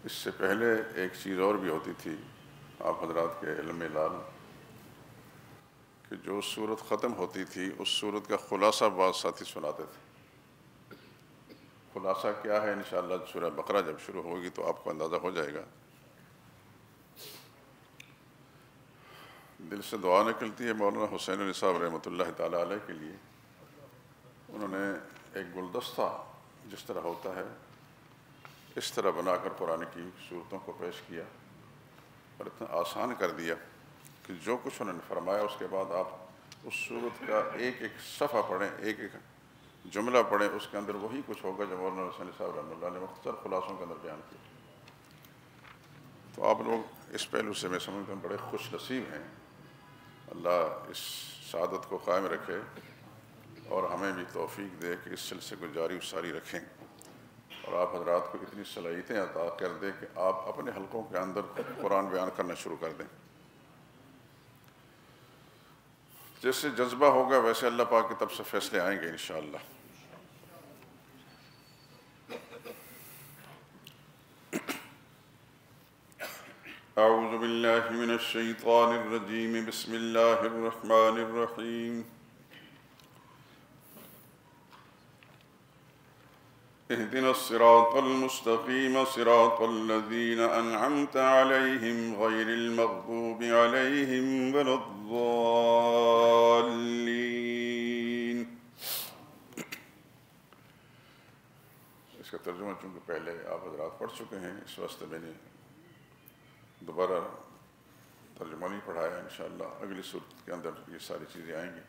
اس سے پہلے ایک چیز اور بھی ہوتی تھی آپ حضرات کے علم لال کہ جو سورت ختم ہوتی تھی اس سورت کا خلاصہ بعض ساتھی سناتے تھے. خلاصہ کیا ہے انشاءاللہ سورہ بقرہ جب شروع ہوگی تو آپ کو اندازہ ہو جائے گا. دل سے دعا نکلتی ہے مولانا حسین علی صاحب رحمۃ اللہ تعالیٰ علیہ کے لیے. انہوں نے ایک گلدستہ جس طرح ہوتا ہے اس طرح بنا کر قرآن کی صورتوں کو پیش کیا اور اتنا آسان کر دیا کہ جو کچھ انہوں نے فرمایا اس کے بعد آپ اس صورت کا ایک ایک صفحہ پڑھیں، ایک ایک جملہ پڑھیں، اس کے اندر وہی کچھ ہوگا جو مولانا حسین صاحب رحمۃ اللہ نے مختصر خلاصوں کے اندر بیان کیا. تو آپ لوگ اس پہلو سے میں سمجھتا ہوں بڑے خوش نصیب ہیں. اللہ اس سعادت کو قائم رکھے اور ہمیں بھی توفیق دے کہ اس سلسلے کو جاری و ساری رکھیں اور آپ حضرات کو اتنی صلاحیتیں عطا کر دیں کہ آپ اپنے حلقوں کے اندر قرآن بیان کرنا شروع کر دیں. جیسے جذبہ ہوگا ویسے اللہ پاک کی طرف سے فیصلے آئیں گے انشاءاللہ. اعوذ باللہ من الشیطان الرجیم بسم اللہ الرحمن الرحیم. اهدنا الصراط المستقيم صراط الذين أنعمت عليهم غير المغضوب عليهم ولا الضالين. اس کا ترجمہ چونکہ پہلے آپ حضرات پڑھ چکے ہیں اس واسطے میں نے دوبارہ ترجمہ نہیں پڑھایا. انشاءاللہ اگلی صورت کے اندر یہ ساری چیزیں آئیں گی.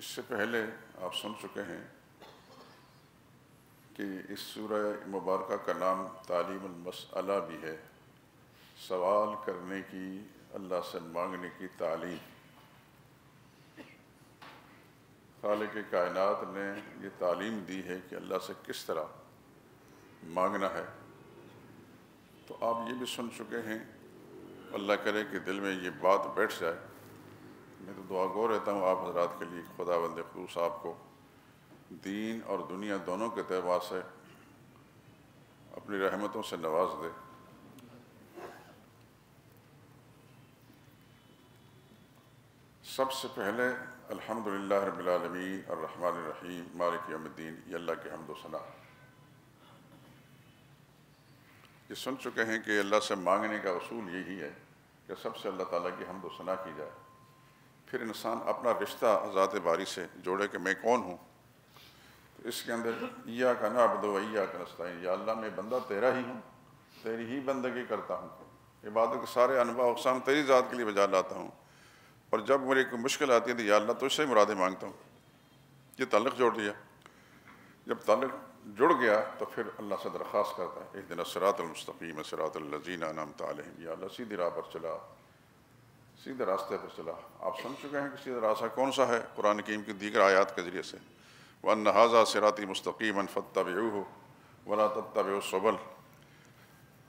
اس سے پہلے آپ سن چکے ہیں کہ اس سورہ مبارکہ کا نام تعلیم المسئلہ بھی ہے، سوال کرنے کی، اللہ سے مانگنے کی تعلیم. خالق کائنات نے یہ تعلیم دی ہے کہ اللہ سے کس طرح مانگنا ہے. تو آپ یہ بھی سن چکے ہیں، اللہ کرے کہ دل میں یہ بات بیٹھ جائے. میں تو دعا گو رہتا ہوں آپ حضرات کے لیے خدا بند خصوص آپ کو دین اور دنیا دونوں کے اعتبار سے اپنی رحمتوں سے نواز دے. سب سے پہلے الحمدللہ رب العالمین الرحمن الرحیم مالک یوم الدین، یہ اللہ کی حمد و ثنا. یہ سن چکے ہیں کہ اللہ سے مانگنے کا اصول یہی ہے کہ سب سے اللہ تعالیٰ کی حمد و ثنا کی جائے. پھر انسان اپنا رشتہ ذات باری سے جوڑے کہ میں کون ہوں. تو اس کے اندر ایاک نعبد و ایاک نستعین، یا اللہ میں بندہ تیرا ہی ہوں، تیری ہی بندگی کرتا ہوں، عبادت کے سارے انواع اقسام تیری ذات کے لیے بجا لاتا ہوں. اور جب مجھے کوئی مشکل آتی ہے تو یا اللہ تجھ سے مرادیں مانگتا ہوں. یہ تعلق جوڑ دیا. جب تعلق جڑ گیا تو پھر اللہ سے درخواست کرتا ہے اہدنا الصراط المستقیم صراط الذین انعمت علیہم، یا اللہ سیدھی راہ پر چلا، سیدھے راستے پر چلا. آپ سن چکے ہیں کہ سیدھا راستہ کون سا ہے قرآن کریم کی دیگر آیات کے ذریعے سے. وَأَنَّ هَذَا صِرَاطِي مُسْتَقِيمًا فَاتَّبِعُوهُ وَلَا تَتَّبِعُوا السُّبُلَ.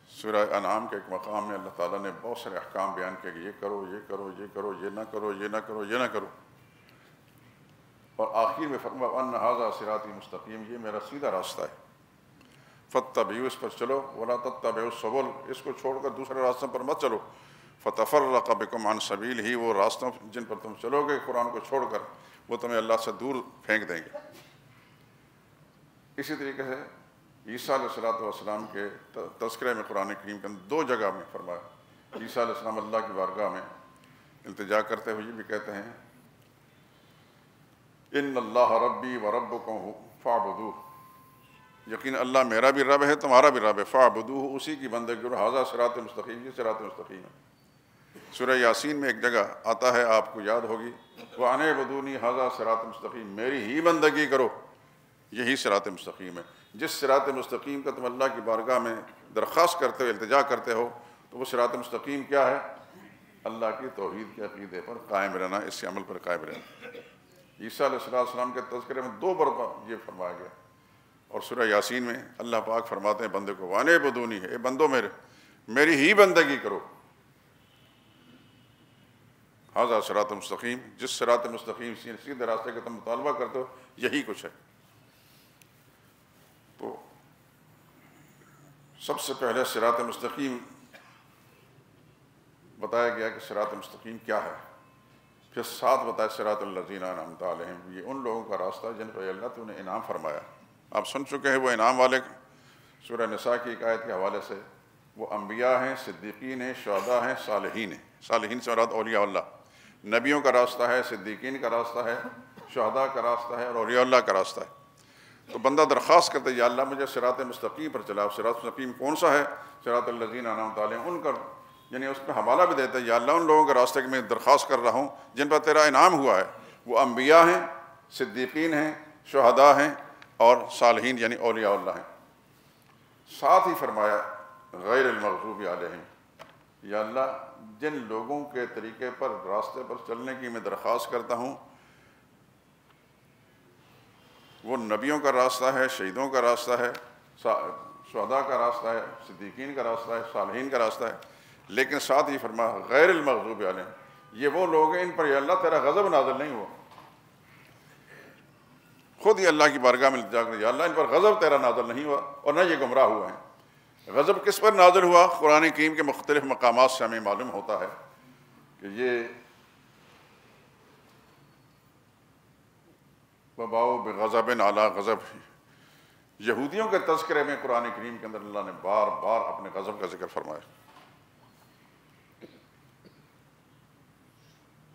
سورہ انعام کے ایک مقام میں اللہ تعالیٰ نے بہت سارے احکام بیان کیے کہ یہ کرو، یہ کرو، یہ کرو، یہ نہ کرو، یہ نہ کرو، یہ نہ کرو. اور آخر میں فرمایا وَأَنَّ هَذَا صِرَاطِي مُسْتَقِيمًا، یہ میرا سیدھا راستہ ہے. فَاتَّبِعُوهُ، اس پر چلو، وَلَا تَتَّبِعُوا السُّبُلَ، اس کو چھوڑ کر دوسرے راستوں پر مت چلو. فَتَفَرَّقَ بِكُمْ عَنْ سَبِيلِهِ، وہ راستوں جن پر تم چلو گے قرآن کو چھوڑ کر وہ تمہیں اللہ سے دور پھینک دیں گے. اسی طریقے سے عیسیٰ علیہ السلام کے تذکرے میں قرآن کریم کے اندر دو جگہ میں فرمایا. عیسیٰ علیہ السلام اللہ کی بارگاہ میں التجا کرتے ہوئے یہ بھی کہتے ہیں ان اللہ ربی و ربکم فاعبدوہ، یقین اللہ میرا بھی رب ہے تمہارا بھی رب ہے. فاعبدوہ، اسی کی بندگی کرو. ھذا صراط مستقیم، یہ صراط مستقیم ہے. سورہ یاسین میں ایک جگہ آتا ہے آپ کو یاد ہوگی وَأَنِ اعْبُدُونِی ھذا صراط مستقیم، میری ہی بندگی کرو، یہی صراط مستقیم ہے. جس صراط مستقیم کا تم اللہ کی بارگاہ میں درخواست کرتے ہو، التجا کرتے ہو، تو وہ صراط مستقیم کیا ہے؟ اللہ کی توحید کے عقیدے پر قائم رہنا، اس کے عمل پر قائم رہنا. عیسیٰ علیہ السلام کے تذکرے میں دو مرتبہ یہ فرمایا گیا. اور سورہ یاسین میں اللہ پاک فرماتے ہیں بندے کو وَأَنِ اعْبُدُونِی، اے بندو میری ہی بندگی کرو. ھذا صراط مستقیم، جس صراط مستقیم سیدھے راستے کا تم مطالبہ کرتے ہو یہی کچھ ہے. تو سب سے پہلے صراط مستقیم بتایا گیا کہ صراط مستقیم کیا ہے، پھر ساتھ بتایا صراط الذین انعمت علیہم، یہ ان لوگوں کا راستہ جن پر اللہ تو نے انعام فرمایا۔ آپ سن چکے ہیں وہ انعام والے، سورہ نساء کی ایک آیت کے حوالے سے، وہ انبیاء ہیں، صدیقین ہیں، شہداء ہیں، صالحین ہیں۔ صالحین سے مراد اولیاء اللہ، نبیوں کا راستہ ہے، صدیقین کا راستہ ہے، شہداء کا راستہ ہے اور اولیاء اللہ کا راستہ ہے۔ تو بندہ درخواست کرتا ہے یا اللہ مجھے صراط مستقیم پر چلا۔ صراط مستقیم کون سا ہے؟ صراط الذین انعمت علیہم، ان کا یعنی اس پہ حوالہ بھی دیتا ہے یا اللہ ان لوگوں کے راستے کی میں درخواست کر رہا ہوں جن پر تیرا انعام ہوا ہے، وہ انبیاء ہیں، صدیقین ہیں، شہداء ہیں اور صالحین یعنی اولیاء اللہ ہیں۔ ساتھ ہی فرمایا غیر المغضوب علیہم، یا اللہ جن لوگوں کے طریقے پر راستے پر چلنے کی میں درخواست کرتا ہوں وہ نبیوں کا راستہ ہے، شہیدوں کا راستہ ہے، شہداء کا راستہ ہے، صدیقین کا راستہ ہے، صالحین کا راستہ ہے، لیکن ساتھ ہی فرمایا غیر المغضوب علیہم، یہ وہ لوگ ہیں ان پر یا اللہ تیرا غضب نازل نہیں ہوا۔ خود ہی اللہ کی بارگاہ میں جا کر یا اللہ ان پر غضب تیرا نازل نہیں ہوا اور نہ یہ گمراہ ہوئے ہیں۔ غضب کس پر نازل ہوا؟ قرآن کریم کے مختلف مقامات سے ہمیں معلوم ہوتا ہے کہ یہ وباؤ بغضب علی غضب، یہودیوں کے تذکرے میں قرآن کریم کے اندر اللہ نے بار بار اپنے غضب کا ذکر فرمایا۔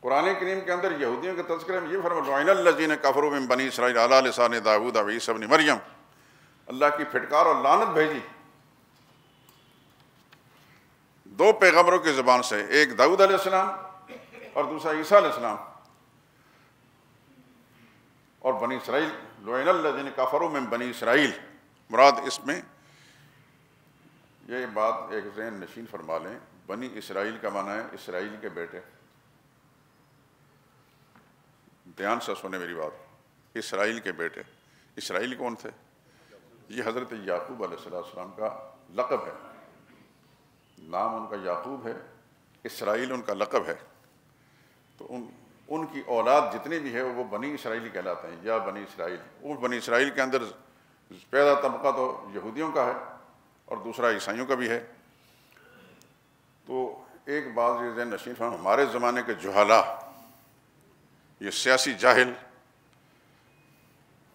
قرآن کریم کے اندر یہودیوں کے تذکرے میں یہ فرمایا لعن الذین کفروا من بنی اسرائیل علی لسان داؤد و عیسی ابن مریم، اللہ کی پھٹکار اور لعنت بھیجی دو پیغمبروں کی زبان سے، ایک داؤد علیہ السلام اور دوسرا عیسیٰ علیہ السلام، اور بنی اسرائیل لعن الذین کفروا من بنی اسرائیل، مراد اس میں یہ بات ایک ذہن نشین فرما لیں، بنی اسرائیل کا معنی ہے اسرائیل کے بیٹے۔ دھیان سے سنیں میری بات، اسرائیل کے بیٹے، اسرائیل کون تھے؟ یہ حضرت یعقوب علیہ السلام کا لقب ہے، نام ان کا یعقوب ہے، اسرائیل ان کا لقب ہے۔ تو ان کی اولاد جتنی بھی ہے وہ بنی اسرائیل کہلاتے ہیں، یا بنی اسرائیل۔ وہ بنی اسرائیل کے اندر پہلا طبقہ تو یہودیوں کا ہے اور دوسرا عیسائیوں کا بھی ہے۔ تو ایک بات یہ ذہن نشین فرمائیں، ہمارے زمانے کے جہالا، یہ سیاسی جاہل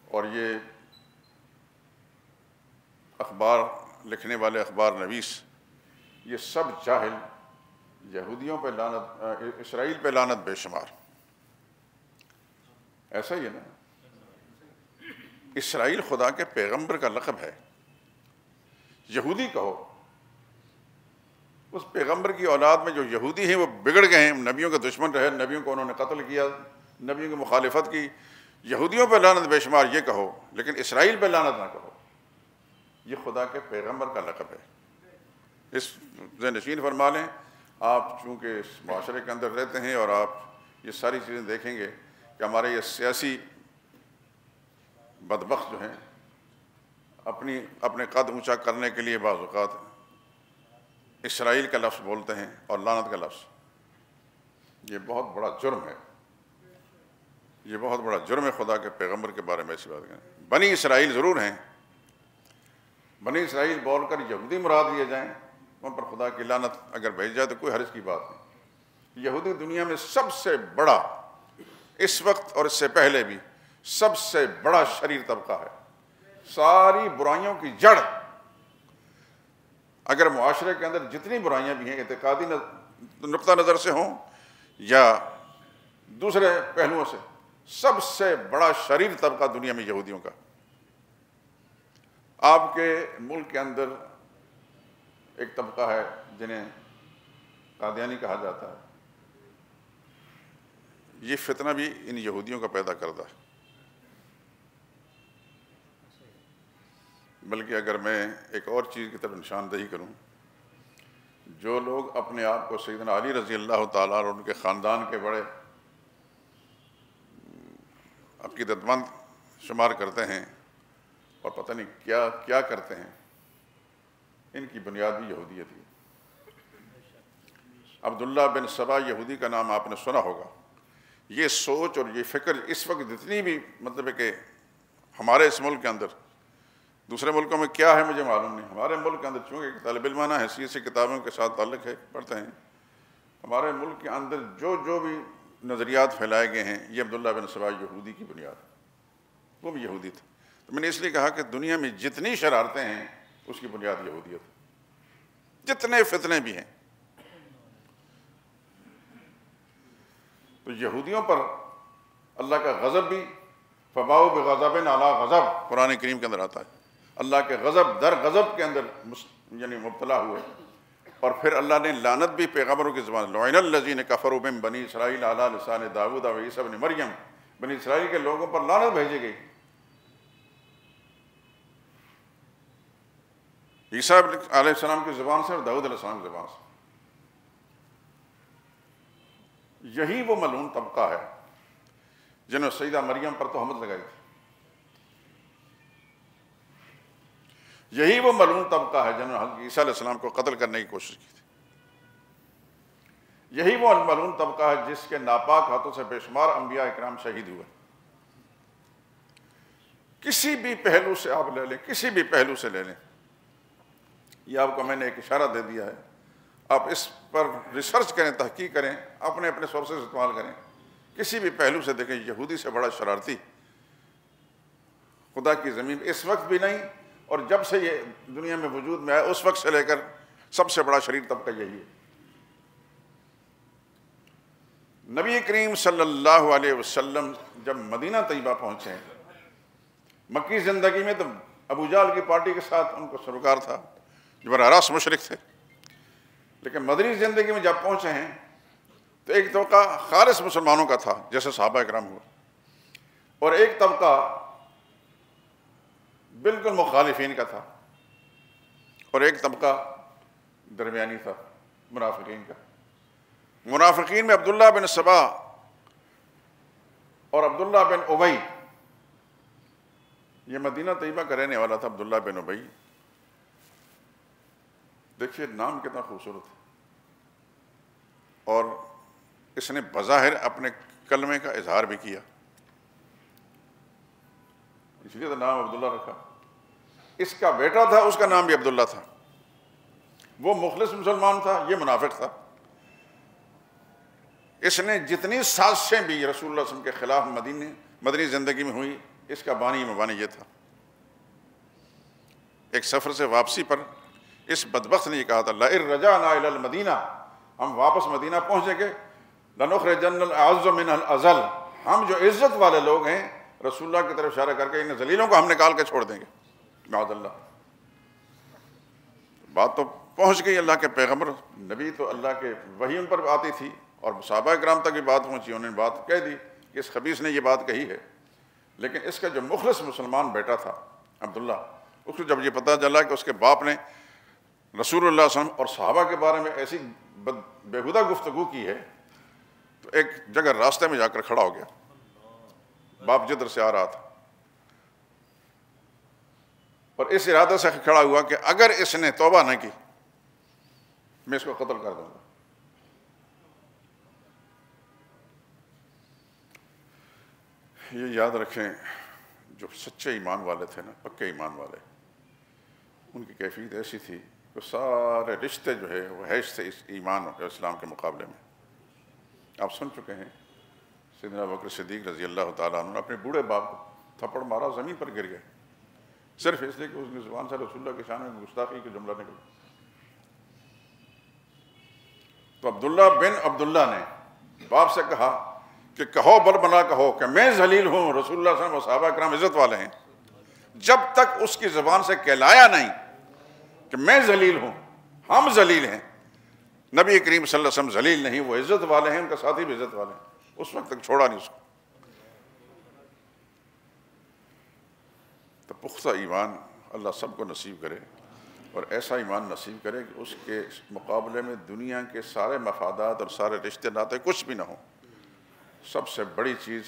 اور یہ اخبار لکھنے والے اخبار نویس، یہ سب جاہل یہودیوں پہ لعنت، اسرائیل پہ لعنت بے شمار۔ ایسا ہی ہے نا، اسرائیل خدا کے پیغمبر کا لقب ہے، یہودی کہو، اس پیغمبر کی اولاد میں جو یہودی ہیں وہ بگڑ گئے ہیں، نبیوں کے دشمن رہے، نبیوں کو انہوں نے قتل کیا، نبیوں کی مخالفت کی، یہودیوں پہ لعنت بے شمار یہ کہو، لیکن اسرائیل پہ لعنت نہ کہو، یہ خدا کے پیغمبر کا لقب ہے۔ اس ذہن نشین فرما لیں۔ آپ چونکہ اس معاشرے کے اندر رہتے ہیں اور آپ یہ ساری چیزیں دیکھیں گے کہ ہمارے یہ سیاسی بدبخت جو ہیں اپنے قد اونچا کرنے کے لیے بعض اوقات اسرائیل کا لفظ بولتے ہیں اور لعنت کا لفظ۔ یہ بہت بڑا جرم ہے، یہ بہت بڑا جرم ہے خدا کے پیغمبر کے بارے میں ایسی بات کریں۔ بنی اسرائیل ضرور ہیں، بنی اسرائیل بول کر یہودی مراد لیے جائیں، ان پر خدا کی لعنت اگر بھیج جائے تو کوئی حرج کی بات نہیں۔ یہودی دنیا میں سب سے بڑا، اس وقت اور اس سے پہلے بھی سب سے بڑا شریر طبقہ ہے، ساری برائیوں کی جڑ۔ اگر معاشرے کے اندر جتنی برائیاں بھی ہیں اعتقادی نقطہ نظر سے ہوں یا دوسرے پہلوؤں سے، سب سے بڑا شریر طبقہ دنیا میں یہودیوں کا۔ آپ کے ملک کے اندر ایک طبقہ ہے جنہیں قادیانی کہا جاتا ہے، یہ فتنہ بھی ان یہودیوں کا پیدا کردہ ہے۔ بلکہ اگر میں ایک اور چیز کی طرف نشاندہی کروں، جو لوگ اپنے آپ کو سیدنا علی رضی اللہ تعالیٰ اور ان کے خاندان کے بڑے عقیدت مند شمار کرتے ہیں اور پتہ نہیں کیا کیا کرتے ہیں، ان کی بنیاد بھی یہودیت ہی۔ عبداللہ بن سبا یہودی کا نام آپ نے سنا ہوگا۔ یہ سوچ اور یہ فکر اس وقت جتنی بھی مطلب ہے کہ ہمارے اس ملک کے اندر دوسرے ملکوں میں کیا ہے مجھے معلوم نہیں، ہمارے ملک کے اندر چونکہ طالب علمانہ حیثیت سے کتابوں کے ساتھ تعلق ہے، پڑھتے ہیں، ہمارے ملک کے اندر جو بھی نظریات پھیلائے گئے ہیں یہ عبداللہ بن سبا یہودی کی بنیاد ہے، وہ بھی یہودی تھا۔ تو میں نے اس لیے کہا کہ دنیا میں جتنی شرارتیں ہیں اس کی بنیاد یہودیت ہے، جتنے فتنے بھی ہیں۔ تو یہودیوں پر اللہ کا غضب بھی، فباؤ بغضب علی غضب، قرآن کریم کے اندر آتا ہے، اللہ کے غضب در غضب کے اندر یعنی مبتلا ہوئے، اور پھر اللہ نے لعنت بھی پیغمبروں کی زبان، لعن الذین کفروا من بنی اسرائیل علی لسان داؤد و عیسی ابن مریم، بنی اسرائیل کے لوگوں پر لعنت بھیجی گئی، عیسیٰ علیہ السلام کی زبان سے اور داؤد علیہ السلام کی زبان سے۔ یہی وہ ملعون طبقہ ہے جنہوں نے سیدہ مریم پر تہمت لگائی تھی، یہی وہ ملعون طبقہ ہے جنہوں نے حضرت عیسیٰ علیہ السلام کو قتل کرنے کی کوشش کی تھی، یہی وہ ملعون طبقہ ہے جس کے ناپاک ہاتھوں سے بے شمار انبیاء اکرام شہید ہوئے۔ کسی بھی پہلو سے آپ لے لیں، کسی بھی پہلو سے لے لیں، یہ آپ کو میں نے ایک اشارہ دے دیا ہے، آپ اس پر ریسرچ کریں، تحقیق کریں، اپنے سورسز استعمال کریں، کسی بھی پہلو سے دیکھیں، یہودی سے بڑا شرارتی خدا کی زمین اس وقت بھی نہیں، اور جب سے یہ دنیا میں وجود میں آیا اس وقت سے لے کر سب سے بڑا شریر طبقہ یہی ہے۔ نبی کریم صلی اللہ علیہ وسلم جب مدینہ طیبہ پہنچے، مکی زندگی میں تو ابو جہل کی پارٹی کے ساتھ ان کو سروکار تھا جو براہ راست مشرک تھے، لیکن مدنی زندگی میں جب پہنچے ہیں تو ایک طبقہ خالص مسلمانوں کا تھا جیسے صحابہ اکرام ہوا، اور ایک طبقہ بالکل مخالفین کا تھا، اور ایک طبقہ درمیانی تھا منافقین کا۔ منافقین میں عبداللہ بن سبا اور عبداللہ بن ابی، یہ مدینہ طیبہ کا رہنے والا تھا عبداللہ بن ابی، دیکھیے نام کتنا خوبصورت ہے، اور اس نے بظاہر اپنے کلمے کا اظہار بھی کیا، اس لیے تو نام عبداللہ رکھا۔ اس کا بیٹا تھا، اس کا نام بھی عبداللہ تھا، وہ مخلص مسلمان تھا، یہ منافق تھا۔ اس نے جتنی سازشیں بھی رسول اللہ صلی اللہ علیہ وسلم کے خلاف مدنی زندگی میں ہوئی، اس کا بانی مبانی یہ تھا۔ ایک سفر سے واپسی پر اس بدبخت نے یہ کہا تھا، لئن رجعنا الی المدینہ، ہم واپس مدینہ پہنچیں گے، لنخرجن الاعز من الاذل، ہم جو عزت والے لوگ ہیں رسول اللہ کی طرف اشارہ کر کے ان ذلیلوں کو ہم نکال کے چھوڑ دیں گے، معاذ اللہ۔ بات تو پہنچ گئی، اللہ کے پیغمبر نبی تو اللہ کے وحی ان پر آتی تھی، اور صحابہ اکرام تک بھی بات پہنچی، انہوں نے بات کہہ دی کہ اس خبیث نے یہ بات کہی ہے، لیکن اس کا جو مخلص مسلمان بیٹا تھا عبداللہ، اس کو جب یہ پتہ چلا کہ اس کے باپ نے رسول اللہ صلی اللہ علیہ وسلم اور صحابہ کے بارے میں ایسی بےہودہ گفتگو کی ہے، تو ایک جگہ راستے میں جا کر کھڑا ہو گیا، باپ جدھر سے آ رہا تھا، اور اس ارادے سے کھڑا ہوا کہ اگر اس نے توبہ نہ کی میں اس کو قتل کر دوں گا۔ یہ یاد رکھیں، جو سچے ایمان والے تھے نا، پکے ایمان والے، ان کی کیفیت ایسی تھی کہ سارے رشتے جو ہے وہ حیث تھے اس ایمان اور اسلام کے مقابلے میں۔ آپ سن چکے ہیں سیدنا ابوبکر صدیق رضی اللہ تعالیٰ عنہ نے اپنے بوڑھے باپ کو تھپڑ مارا، زمین پر گر گئے، صرف اس لیے کہ اس کی زبان سے رسول اللہ کے شان میں گستاخی کا جملہ نکلا۔ تو عبداللہ بن عبداللہ نے باپ سے کہا کہ کہو بل بنا کہو کہ میں ذلیل ہوں، رسول اللہ صلی اللہ علیہ وسلم اور صحابہ کرام عزت والے ہیں، جب تک اس کی زبان سے کہلایا نہیں کہ میں ذلیل ہوں، ہم ذلیل ہیں، نبی کریم صلی اللہ علیہ وسلم ذلیل نہیں، وہ عزت والے ہیں، ان کا ساتھی بھی عزت والے ہیں، اس وقت تک چھوڑا نہیں اس کو۔ تو پختہ ایمان اللہ سب کو نصیب کرے، اور ایسا ایمان نصیب کرے کہ اس کے مقابلے میں دنیا کے سارے مفادات اور سارے رشتے ناطے کچھ بھی نہ ہوں۔ سب سے بڑی چیز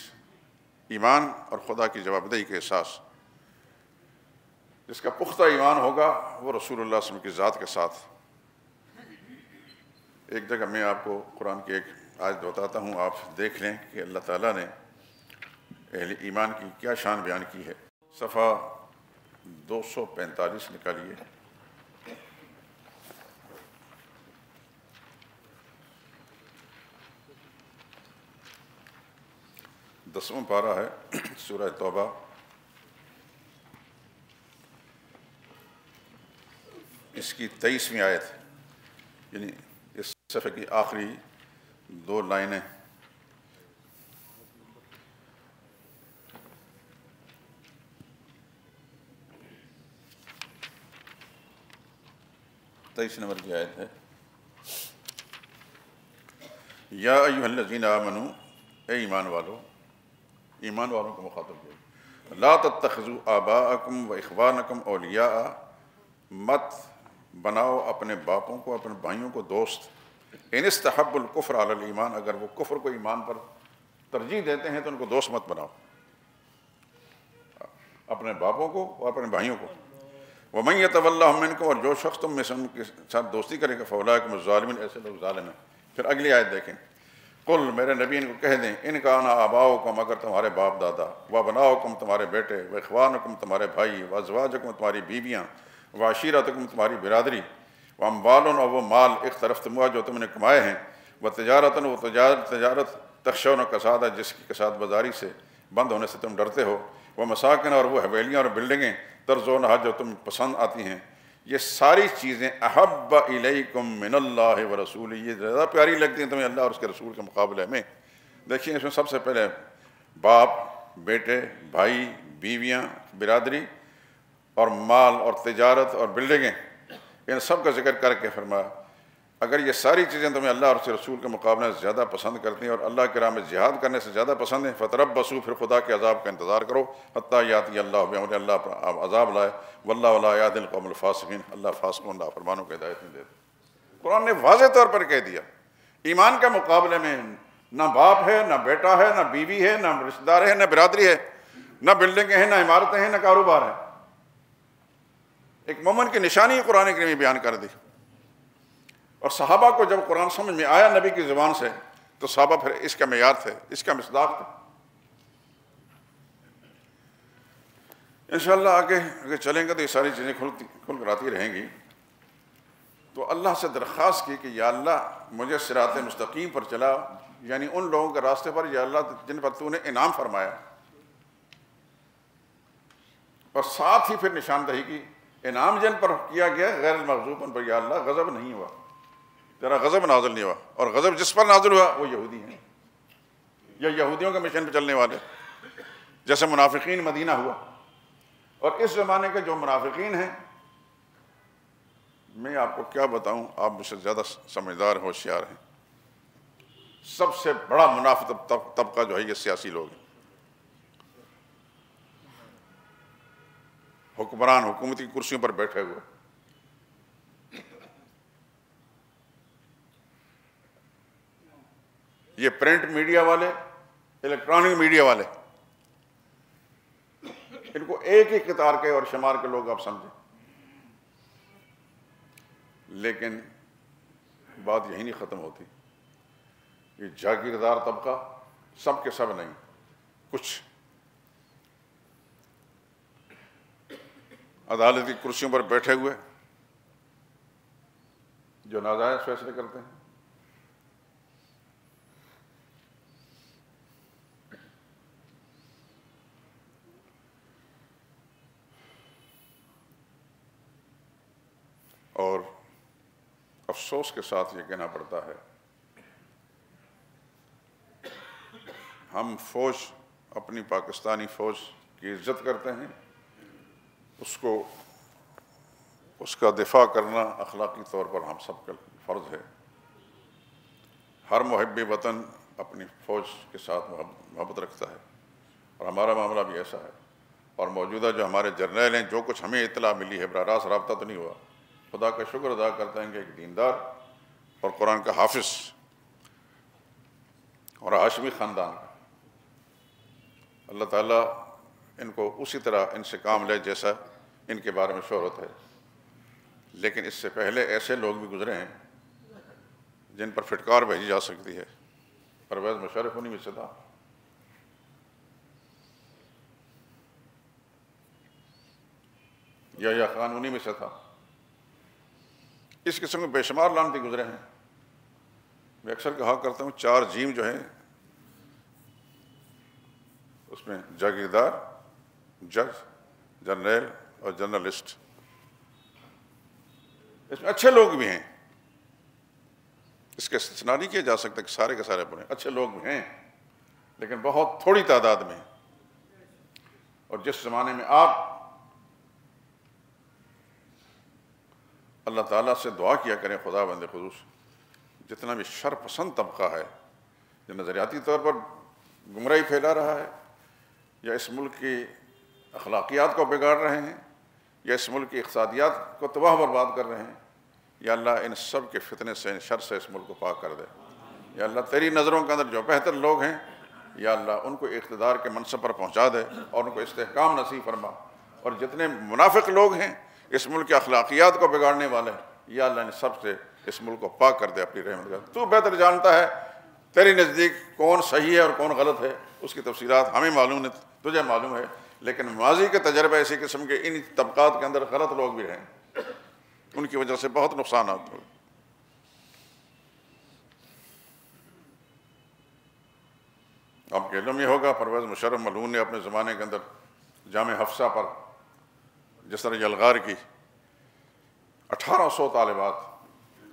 ایمان اور خدا کی جواب دہی کا احساس، جس کا پختہ ایمان ہوگا وہ رسول اللہ صلی اللہ علیہ وسلم کی ذات کے ساتھ۔ ایک جگہ میں آپ کو قرآن کی ایک آیت بتاتا ہوں، آپ دیکھ لیں کہ اللہ تعالیٰ نے اہل ایمان کی کیا شان بیان کی ہے۔ صفحہ 245 نکالیے۔ دسواں پارہ ہے سورہ توبہ، اس کی 23ویں آیت، یعنی اس صفحے کی آخری 2 لائنیں۔ تیئیس نمبر کی آیت ہے، یا ایھا الذین آمنوا، اے ایمان والو، ایمان والوں کو مخاطب کیا، لا تتخذوا آباءکم و اخوانکم اولیاء، مت بناؤ اپنے باپوں کو، اپنے بھائیوں کو دوست، ان استحبوا الکفر علی الایمان، اگر وہ کفر کو ایمان پر ترجیح دیتے ہیں تو ان کو دوست مت بناؤ، اپنے باپوں کو اور اپنے بھائیوں کو۔ وَمَن يَتَوَلَّهُم مِّنكُمْ، اور جو شخص تم میں سے ان کے ساتھ دوستی کرے گا، فَأُولَٰئِكَ هُمُ الظَّالِمُونَ، ایسے لوگ ظالم ہیں۔ پھر اگلی آیت دیکھیں، قل، میرے نبی ان کو کہہ دیں، ان کان آباؤکم، اگر تمہارے باپ دادا، وابناؤکم، تمہارے بیٹے، واخوانکم، تمہارے بھائی، وازواجکم، تمہاری بیویاں، وعشیرتکم، تمہاری برادری، واموالن، اور وہ مال، اقترفتموها، جو تم نے کمائے ہیں، وتجارتن، وہ تجارت، تخشون کسادہ، جس کی کساد بازاری سے بند ہونے سے تم ڈرتے ہو، ومساکن، اور وہ حویلیاں اور بلڈنگیں، ترضونہا، جو تم پسند آتی ہیں، یہ ساری چیزیں احب الیکم من اللہ ورسولہ، یہ زیادہ پیاری لگتی ہیں تمہیں اللہ اور اس کے رسول کے مقابلے میں۔ دیکھیں اس میں سب سے پہلے باپ، بیٹے، بھائی، بیویاں، برادری اور مال اور تجارت اور بلڈنگیں، ان سب کا ذکر کر کے فرمایا اگر یہ ساری چیزیں تمہیں اللہ اور اس کے رسول کے مقابلے میں زیادہ پسند کرتی ہیں اور اللہ کے راہ میں جہاد کرنے سے زیادہ پسند ہیں، فتربصوا، پھر خدا کے عذاب کا انتظار کرو، حتیٰ یاتی اللہ بامرہ، اللہ پر عذاب لائے، واللہ لا یہدی القوم الفاسقین، اللہ فاسقوں، نافرمانوں کو ہدایت نہیں دیتا۔ قرآن نے واضح طور پر کہہ دیا ایمان کے مقابلے میں نہ باپ ہے، نہ بیٹا ہے، نہ بیوی ہے، نہ رشتہ دار ہے، نہ برادری ہے، نہ بلڈنگیں ہیں، نہ عمارتیں ہیں، نہ کاروبار ہے۔ ایک مومن کی نشانی قرآن کریم میں بیان کر دی۔ اور صحابہ کو جب قرآن سمجھ میں آیا نبی کی زبان سے تو صحابہ پھر اس کا معیار تھے، اس کا مصداق تھا۔ انشاءاللہ آگے چلیں گے تو یہ ساری چیزیں کھل کر آتی رہیں گی۔ تو اللہ سے درخواست کی کہ یا اللہ مجھے صراط مستقیم پر چلا، یعنی ان لوگوں کے راستے پر یا اللہ جن پر تو نے انعام فرمایا، اور ساتھ ہی پھر نشاندہی کی انعام جن پر کیا گیا غیر المغضوب ان پر یا اللہ غضب نہیں ہوا، تیرا غضب نازل نہیں ہوا، اور غضب جس پر نازل ہوا وہ یہودی ہیں یا یہودیوں کے مشن پہ چلنے والے، جیسے منافقین مدینہ ہوا۔ اور اس زمانے کے جو منافقین ہیں، میں آپ کو کیا بتاؤں، آپ مجھ سے زیادہ سمجھدار ہوشیار ہیں، سب سے بڑا منافق طبقہ جو ہے یہ سیاسی لوگ ہیں، حکمران حکومتی کرسیوں پر بیٹھے ہوئے۔ یہ پرنٹ میڈیا والے، الیکٹرانک میڈیا والے، ان کو ایک ہی قطار کے اور شمار کے لوگ آپ سمجھیں۔ لیکن بات یہی نہیں ختم ہوتی، یہ جاگیردار طبقہ سب کے سب نہیں، کچھ عدالتی کرسیوں پر بیٹھے ہوئے جو ناجائز فیصلے کرتے ہیں۔ اور افسوس کے ساتھ یہ کہنا پڑتا ہے، ہم فوج، اپنی پاکستانی فوج کی عزت کرتے ہیں، اس کا دفاع کرنا اخلاقی طور پر ہم سب کا فرض ہے۔ ہر محب وطن اپنی فوج کے ساتھ محبت رکھتا ہے، اور ہمارا معاملہ بھی ایسا ہے۔ اور موجودہ جو ہمارے جرنیل ہیں، جو کچھ ہمیں اطلاع ملی ہے، براہ راست رابطہ تو نہیں ہوا، خدا کا شکر ادا کرتے ہیں کہ ایک دیندار اور قرآن کا حافظ اور ہاشمی خاندان کا، اللہ تعالیٰ ان کو اسی طرح ان سے کام لے جیسا ان کے بارے میں شہرت ہے۔ لیکن اس سے پہلے ایسے لوگ بھی گزرے ہیں جن پر پھٹکار بھیجی جا سکتی ہے، پرویز مشرف انہی میں سے تھا۔ یا خان انہی میں سے تھا۔ اس قسم کے بے شمار لعنتی گزرے ہیں۔ میں اکثر کہا کرتا ہوں 4 جیم جو ہیں اس میں جاگیردار، جج، جرنیل اور جرنلسٹ، اس میں اچھے لوگ بھی ہیں، اس کا استثناء نہیں کیا جا سکتا کہ سارے کے سارے برے، اچھے لوگ بھی ہیں لیکن بہت تھوڑی تعداد میں۔ اور جس زمانے میں آپ اللہ تعالیٰ سے دعا کیا کریں خدا بند خصوص، جتنا بھی شر پسند طبقہ ہے جو نظریاتی طور پر گمراہی پھیلا رہا ہے یا اس ملک کی اخلاقیات کو بگاڑ رہے ہیں یا اس ملک کی اقتصادیات کو تباہ برباد کر رہے ہیں، یا اللہ ان سب کے فتنے سے، ان شر سے اس ملک کو پاک کر دے۔ یا اللہ تیری نظروں کے اندر جو بہتر لوگ ہیں یا اللہ ان کو اقتدار کے منصب پر پہنچا دے اور ان کو استحکام نصیب فرما، اور جتنے منافق لوگ ہیں اس ملک کے اخلاقیات کو بگاڑنے والے، یا اللہ ان سب سے اس ملک کو پاک کر دے اپنی رحمت کا۔ تو بہتر جانتا ہے تیری نزدیک کون صحیح ہے اور کون غلط ہے، اس کی تفصیلات ہمیں معلوم ہے، تجھے معلوم ہے، لیکن ماضی کے تجربہ ایسی قسم کے ان طبقات کے اندر غلط لوگ بھی رہیں، ان کی وجہ سے بہت نقصانات ہوئے۔ آپ کے علم یہ ہوگا پرویز مشرف ملعون نے اپنے زمانے کے اندر جامع حفصہ پر جس طرح یلغار کی 1800 طالبات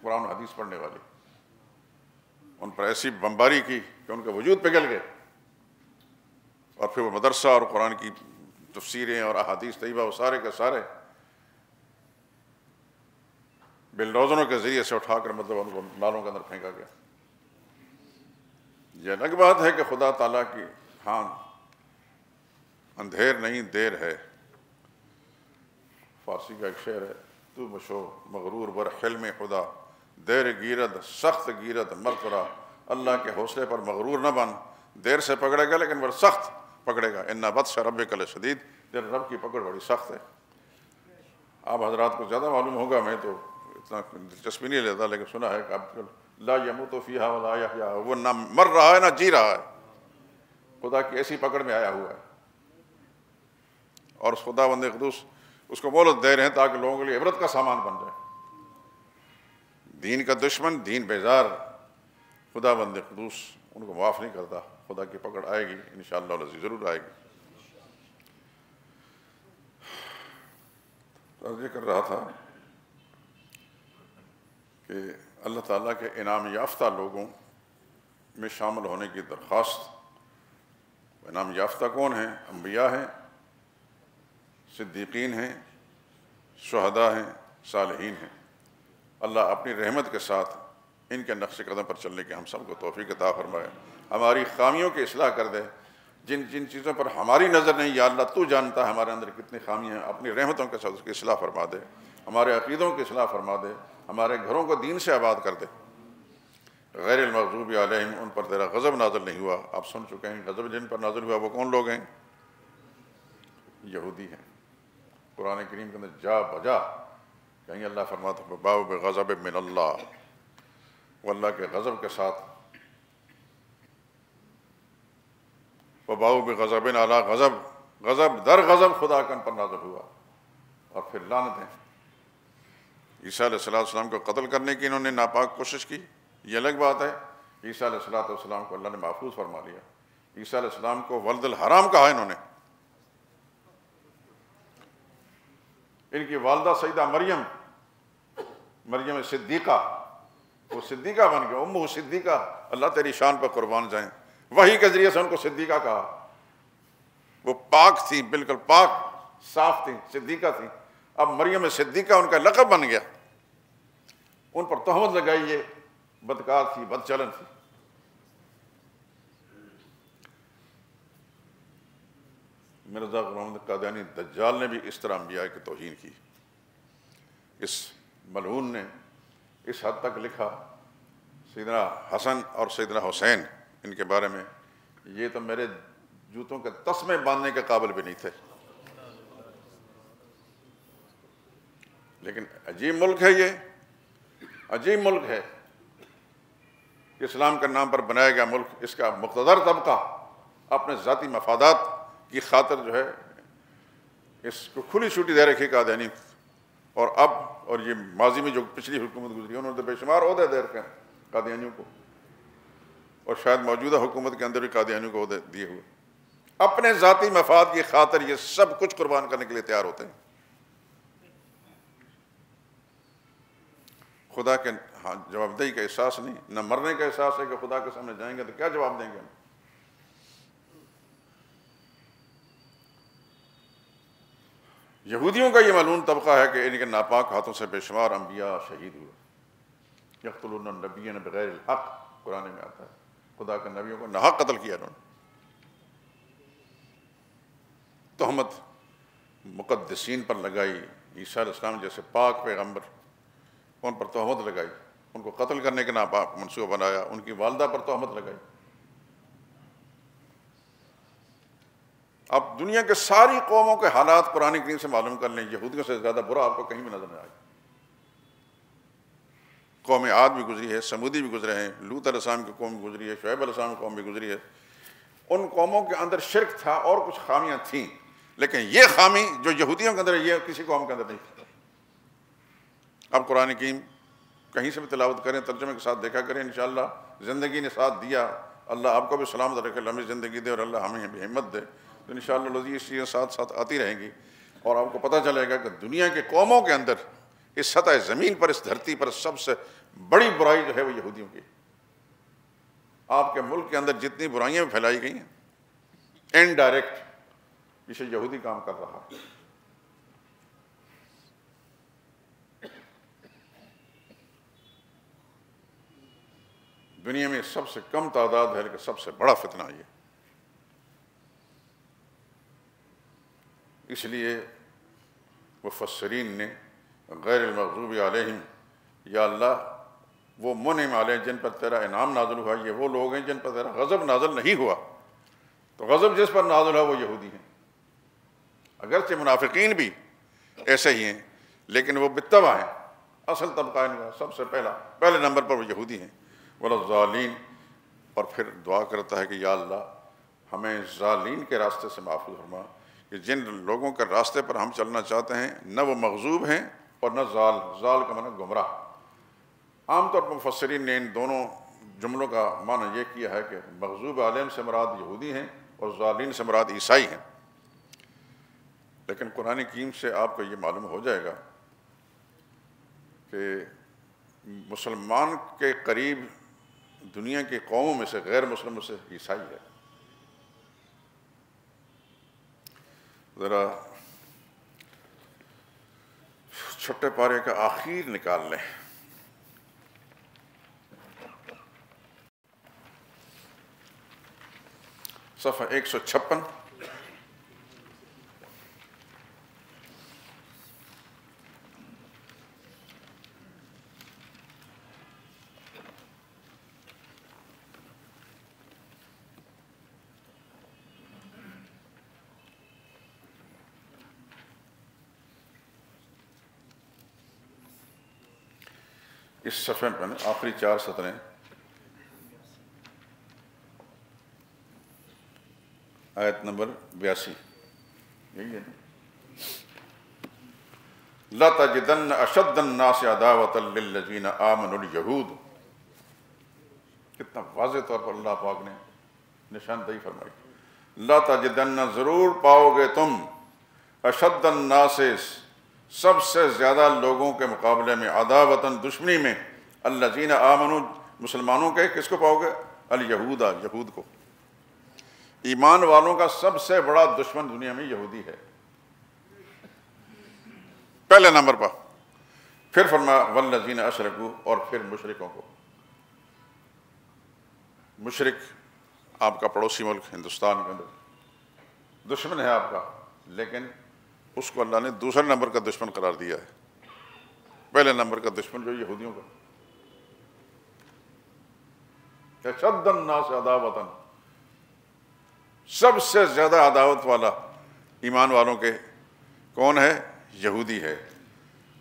قرآن و حدیث پڑھنے والی، ان پر ایسی بمباری کی کہ ان کا وجود پگھل گئے، اور پھر وہ مدرسہ اور قرآن کی تفسیریں اور احادیث طیبہ وہ سارے کے سارے بلڈوزروں کے ذریعے سے اٹھا کر مطلب ان کو نالوں کے اندر پھینکا گیا۔ یہ الگ بات ہے کہ خدا تعالیٰ کی ہاں اندھیر نہیں دیر ہے، فارسی کا ایک شعر ہے، تو بشو مغرور بر حلم خدا، دیر گیرد سخت گیرد مرترا، اللہ کے حوصلے پر مغرور نہ بن، دیر سے پکڑے گا لیکن بڑا سخت پکڑے گا، اِنَّ بطشَ رَبِّکَ لَشَدِیدٌ، تیرے رب کی پکڑ بڑی سخت ہے۔ آپ حضرات کو زیادہ معلوم ہوگا، میں تو اتنا دلچسپی نہیں لیتا، لیکن سنا ہے کہ اب لا یموت فیہا ولا یحیا، وہ نہ مر رہا ہے نہ جی رہا ہے، خدا کی ایسی پکڑ میں آیا ہوا ہے، اور اس خدا بند قدوس اس کو مہلت دے رہے ہیں تاکہ لوگوں کے لیے عبرت کا سامان بن جائے۔ دین کا دشمن، دین بیزار، خدا بند قدوس ان کو معاف نہیں کرتا، خدا کی پکڑ آئے گی انشاءاللہ العزیز، ضرور آئے گی۔ عرض کر رہا تھا کہ اللہ تعالیٰ کے انعام یافتہ لوگوں میں شامل ہونے کی درخواست۔ انعام یافتہ کون ہیں؟ انبیاء ہیں، صدیقین ہیں، شہداء ہیں، صالحین ہیں۔ اللہ اپنی رحمت کے ساتھ ان کے نقش قدم پر چلنے کی ہم سب کو توفیق عطا فرمائے، ہماری خامیوں کی اصلاح کر دے، جن چیزوں پر ہماری نظر نہیں یا اللہ تو جانتا ہے ہمارے اندر کتنی خامیاں ہیں، اپنی رحمتوں کے ساتھ اس کی اصلاح فرما دے، ہمارے عقیدوں کی اصلاح فرما دے، ہمارے گھروں کو دین سے آباد کر دے۔ غیر المغضوب علیہم، ان پر تیرا غضب نازل نہیں ہوا، آپ سن چکے ہیں غضب جن پر نازل ہوا وہ کون لوگ ہیں؟ یہودی ہیں۔ قرآن کریم کے اندر جا بجا کہیں اللہ فرماتا ہے باؤ بغضب من اللہ، وہ اللہ کے غضب کے ساتھ، وباؤ بغضب علی غضب، غضب در غضب خدا کا ان پر نازل ہوا، اور پھر لعنتیں۔ عیسیٰ علیہ السلام کو قتل کرنے کی انہوں نے ناپاک کوشش کی، یہ الگ بات ہے، عیسیٰ علیہ السلام کو اللہ نے محفوظ فرما لیا۔ عیسیٰ علیہ السلام کو ولد الحرام کہا انہوں نے۔ ان کی والدہ سیدہ مریم صدیقہ، وہ صدیقہ بن گئے، امہ صدیقہ، اللہ تیری شان پر قربان جائیں، وحی کے ذریعے سے ان کو صدیقہ کہا۔ وہ پاک تھی، بالکل پاک صاف تھی، صدیقہ تھی، اب مریم صدیقہ ان کا لقب بن گیا۔ ان پر تہمت لگائی یہ بدکار تھی، بد چلن تھی۔ مرزا غلام محمد قادیانی دجال نے بھی اس طرح انبیاء کی توہین کی۔ اس ملعون نے اس حد تک لکھا سیدنا حسن اور سیدنا حسین ان کے بارے میں، یہ تو میرے جوتوں کے تسمے باندھنے کے قابل بھی نہیں تھے۔ لیکن عجیب ملک ہے، یہ عجیب ملک ہے، اسلام کے نام پر بنایا گیا ملک، اس کا مقتدر طبقہ اپنے ذاتی مفادات کی خاطر جو ہے اس کو کھلی چھٹی دے رکھی قادیانی، اور اب اور یہ ماضی میں جو پچھلی حکومت گزری انہوں نے تو بے شمار عہدے دے رکھے ہیں قادیانیوں کو، اور شاید موجودہ حکومت کے اندر بھی قادیانیوں کو عہدے دیے ہوئے، اپنے ذاتی مفاد کی خاطر یہ سب کچھ قربان کرنے کے لیے تیار ہوتے ہیں۔ خدا کے جواب دہی کا احساس نہیں، نہ مرنے کا احساس ہے کہ خدا کے سامنے جائیں گے تو کیا جواب دیں گے ہم۔ یہودیوں کا یہ ملعون طبقہ ہے کہ ان کے ناپاک ہاتھوں سے بے شمار انبیاء شہید ہوئے۔ یقتلون النبیین بغیر الحق، قرآن میں آتا ہے، خدا کے نبیوں کو ناحق قتل کیا انہوں نے۔ تہمت مقدسین پر لگائی، عیسیٰ علیہ السلام جیسے پاک پیغمبر، ان پر تہمت لگائی، ان کو قتل کرنے کے ناپاک منصوبہ بنایا، ان کی والدہ پر تہمت لگائی۔ اب دنیا کے ساری قوموں کے حالات قرآن کریم سے معلوم کر لیں، یہودیوں سے زیادہ برا آپ کو کہیں بھی نظر نہیں آئے۔ قوم عاد بھی گزری ہے، سمودی بھی گزرے ہیں، لوط علیہ السلام کی قوم بھی گزری ہے، شعیب علیہ السلام کی قوم بھی گزری ہے۔ ان قوموں کے اندر شرک تھا اور کچھ خامیاں تھیں، لیکن یہ خامی جو یہودیوں کے اندر ہے یہ کسی قوم کے اندر نہیں تھی۔ اب قرآن کریم کہیں سے بھی تلاوت کریں، ترجمے کے ساتھ دیکھا کریں، انشاءاللہ زندگی نے ساتھ دیا، اللہ آپ کو بھی سلامت رکھے، لمبی زندگی دے اور اللہ ہمیں بھی ہمت دے، تو انشاءاللہ لذیذ چیزیں ساتھ ساتھ آتی رہیں گی، اور آپ کو پتہ چلے گا کہ دنیا کے قوموں کے اندر اس سطح زمین پر، اس دھرتی پر سب سے بڑی برائی جو ہے وہ یہودیوں کی۔ آپ کے ملک کے اندر جتنی برائیاں پھیلائی گئی ہیں انڈائریکٹ پیچھے یہودی کام کر رہا ہے۔ دنیا میں سب سے کم تعداد ہے لیکن سب سے بڑا فتنہ یہ، اس لیے مفسرین نے غیر المغضوب علیہم، یا اللہ وہ منعم علیہم جن پر تیرا انعام نازل ہوا، یہ وہ لوگ ہیں جن پر تیرا غضب نازل نہیں ہوا، تو غضب جس پر نازل ہوا وہ یہودی ہیں۔ اگرچہ منافقین بھی ایسے ہی ہیں لیکن وہ بالطبع ہیں، اصل طبقہ ان کا سب سے پہلے نمبر پر وہ یہودی ہیں۔ وَلَلظَّالِينَ، اور پھر دعا کرتا ہے کہ یا اللہ ہمیں ظالین کے راستے سے محفوظ فرما، کہ جن لوگوں کے راستے پر ہم چلنا چاہتے ہیں نہ وہ مغضوب ہیں اور نہ ضال کا معنی گمراہ۔ عام طور پر مفسرین نے ان دونوں جملوں کا معنی یہ کیا ہے کہ مغضوب علیہم سے مراد یہودی ہیں اور ظالین سے مراد عیسائی ہیں، لیکن قرآن کریم سے آپ کو یہ معلوم ہو جائے گا کہ مسلمان کے قریب دنیا کی قوموں میں سے غیر مسلموں سے عیسائی ہے۔ ذرا چھٹے پارے کا آخر نکال لیں، صفحہ 156۔ اس صفحے میں آخری 4 سطریں، آیت نمبر 82، یہی ہے نا؟ لَتَجِدَنَّ أَشَدَّ النَّاسِ عَدَاوَةً لِلَّذِينَ آمَنُوا الْيَهُودُ، کتنا واضح طور پر اللہ پاک نے نشاندہی فرمائی۔ لَتَجِدَنَّ، ضرور پاؤ گے تم، اشد الناس، سب سے زیادہ لوگوں کے مقابلے میں، عداوتاً دشمنی میں، الذین آمنوا، مسلمانوں کے، کس کو پاؤ گے؟ الیہود، یہود کو۔ ایمان والوں کا سب سے بڑا دشمن دنیا میں یہودی ہے، پہلے نمبر پر۔ پھر فرمایا والذین اشرکوا، اور پھر مشرکوں کو۔ مشرک آپ کا پڑوسی ملک ہندوستان کے اندر دشمن ہے آپ کا، لیکن اس کو اللہ نے دوسرے نمبر کا دشمن قرار دیا ہے۔ پہلے نمبر کا دشمن جو یہودیوں کا، اشد الناس عداوۃ، سب سے زیادہ عداوت والا ایمان والوں کے کون ہے؟ یہودی ہے۔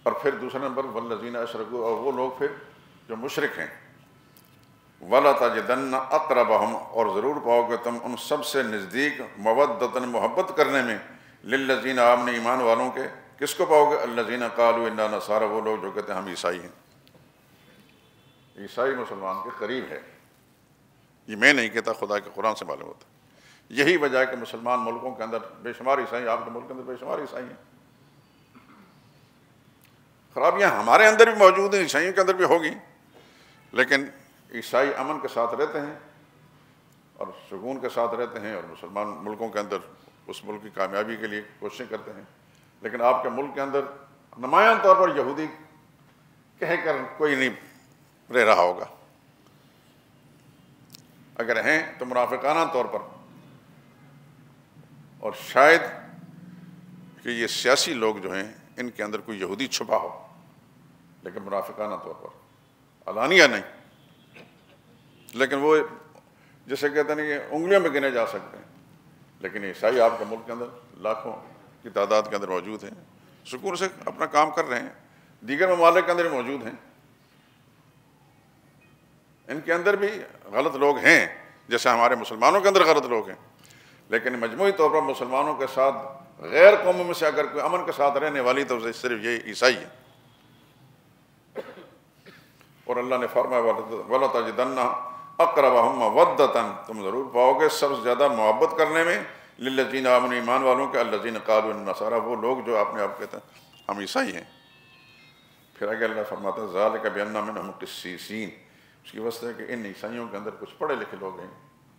اور پھر دوسرے نمبر والذین اشرکوا، اور وہ لوگ پھر جو مشرک ہیں۔ وَلَتَجِدَنَّ أَقْرَبَهُمْ، اور ضرور پاؤ گے تم ان سب سے نزدیک، مودۃً، محبت کرنے میں، للذین آمنوا ایمان والوں کے، کس کو پاؤ گے؟ الذین قالوا انا نصارى، وہ لوگ جو کہتے ہیں ہم عیسائی ہیں۔ عیسائی مسلمان کے قریب ہے، یہ میں نہیں کہتا، خدا کے قرآن سے معلوم ہوتا ہے۔ یہی وجہ ہے کہ مسلمان ملکوں کے اندر بے شمار عیسائی، آپ کے ملک کے اندر بے شمار عیسائی ہیں۔ خرابیاں ہمارے اندر بھی موجود ہیں، عیسائیوں کے اندر بھی ہوگی، لیکن عیسائی امن کے ساتھ رہتے ہیں اور سکون کے ساتھ رہتے ہیں، اور مسلمان ملکوں کے اندر اس ملک کی کامیابی کے لیے کوششیں کرتے ہیں۔ لیکن آپ کے ملک کے اندر نمایاں طور پر یہودی کہہ کر کوئی نہیں رہ رہا ہوگا، اگر ہیں تو منافقانہ طور پر، اور شاید کہ یہ سیاسی لوگ جو ہیں ان کے اندر کوئی یہودی چھپا ہو، لیکن منافقانہ طور پر، علانیہ نہیں، لیکن وہ جسے کہتے ہیں کہ انگلیوں میں گنے جا سکتے ہیں۔ لیکن عیسائی آپ کے ملک کے اندر لاکھوں کی تعداد کے اندر موجود ہیں، سکون سے اپنا کام کر رہے ہیں، دیگر ممالک کے اندر بھی موجود ہیں، ان کے اندر بھی غلط لوگ ہیں جیسے ہمارے مسلمانوں کے اندر غلط لوگ ہیں، لیکن مجموعی طور پر مسلمانوں کے ساتھ غیر قوموں میں سے اگر کوئی امن کے ساتھ رہنے والی تو صرف یہ عیسائی ہے۔ اور اللہ نے فرمایا وَلَتَجِدَنَّ أَقْرَبَهُم مَوَدَّةً، تم ضرور پاؤ گے سب سے زیادہ محبت کرنے میں للذین آمنوا ایمان والوں کے، الذین قالوا إِنَّا نصارى، وہ لوگ جو اپنے آپ کہتے ہیں ہم عیسائی ہیں۔ پھر آگے اللہ فرماتا ہے ذَلِكَ بِأَنَّ مِنْهُمْ قِسِّيسِينَ، اس کی وجہ ہے کہ ان عیسائیوں کے اندر کچھ پڑھے لکھے لوگ ہیں،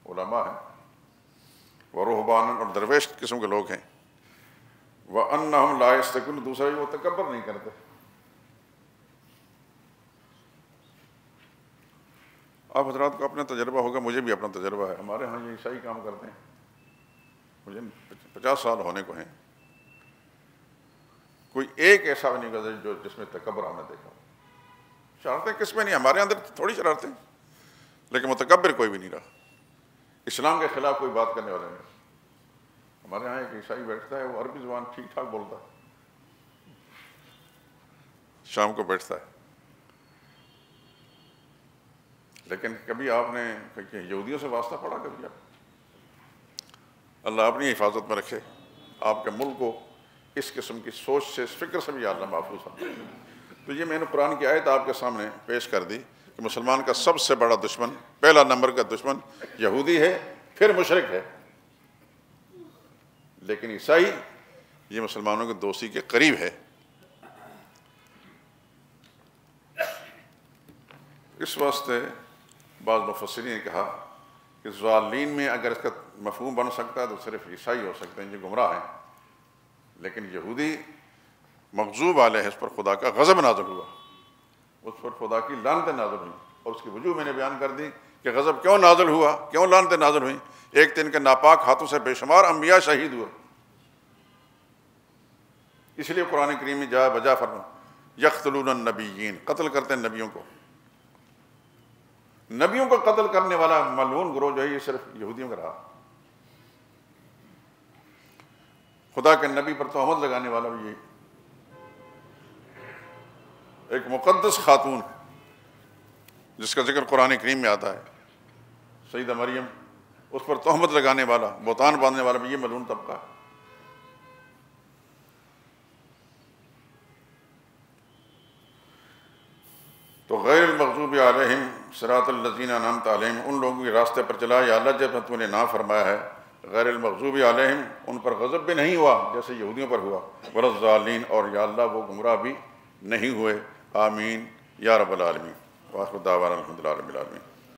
علماء ہیں، ورہبان، اور درویش قسم کے لوگ ہیں، وَأَنَّهُمْ لَا يَسْتَكْبِرُونَ، دوسرا وہ تکبر نہیں کرتے۔ آپ حضرات کو اپنا تجربہ ہوگا، مجھے بھی اپنا تجربہ ہے، ہمارے ہاں یہ عیسائی کام کرتے ہیں، مجھے 50 سال ہونے کو ہیں، کوئی ایک ایسا بھی نہیں گزرا جو جس میں تکبر ہم نے دیکھا۔ شرارتیں کس میں نہیں، ہمارے اندر تھوڑی شرارتیں، لیکن متکبر کوئی بھی نہیں رہا، اسلام کے خلاف کوئی بات کرنے والا نہیں۔ ہمارے ہاں ایک عیسائی بیٹھتا ہے، وہ عربی زبان ٹھیک ٹھاک بولتا ہے، شام کو بیٹھتا ہے، لیکن کبھی آپ نے یہودیوں سے واسطہ پڑھا؟ کبھی آپ، اللہ اپنی حفاظت میں رکھے آپ کے ملک کو اس قسم کی سوچ سے، اس فکر سے بھی اللہ محفوظ ہے۔ تو یہ میں نے قرآن کی آیت آپ کے سامنے پیش کر دی کہ مسلمان کا سب سے بڑا دشمن، پہلا نمبر کا دشمن یہودی ہے، پھر مشرک ہے، لیکن عیسائی یہ مسلمانوں کی دوستی کے قریب ہے۔ اس واسطے بعض مفسرین نے کہا کہ ضالین میں اگر اس کا مفہوم بن سکتا ہے تو صرف عیسائی ہو سکتے ہیں، یہ گمراہ ہیں، لیکن یہودی مغضوب علیہ، اس پر خدا کا غضب نازل ہوا، اس پر خدا کی لعنتیں نازل ہوئیں، اور اس کی وجوہ میں نے بیان کر دی کہ غضب کیوں نازل ہوا، کیوں لعنتیں نازل ہوئیں۔ ایک دن کے ناپاک ہاتھوں سے بے شمار انبیاء شہید ہوئے، اس لیے قرآن کریم میں جا بجا فرما یقتلون النبیین، قتل کرتے ہیں نبیوں کو۔ نبیوں کو قتل کرنے والا ملعون گروہ جو ہے یہ صرف یہودیوں کا رہا۔ خدا کے نبی پر تہمت لگانے والا بھی یہ، ایک مقدس خاتون جس کا ذکر قرآن کریم میں آتا ہے، سیدہ مریم، اس پر تہمت لگانے والا، بہتان باندھنے والا بھی یہ ملعون طبقہ ہے۔ تو غیر المغضوب علیہم صراط الذین انعمت علیہم، ان لوگوں کے راستے پر چلا یا اللہ جب تم نے نہ فرمایا ہے، غیر المغضوب علیہم، ان پر غضب بھی نہیں ہوا جیسے یہودیوں پر ہوا، ولا الضالین، اور یا اللہ وہ گمراہ بھی نہیں ہوئے۔ آمین یا رب العالمین۔ وآخر دعوانا الحمد للہ رب العالمین۔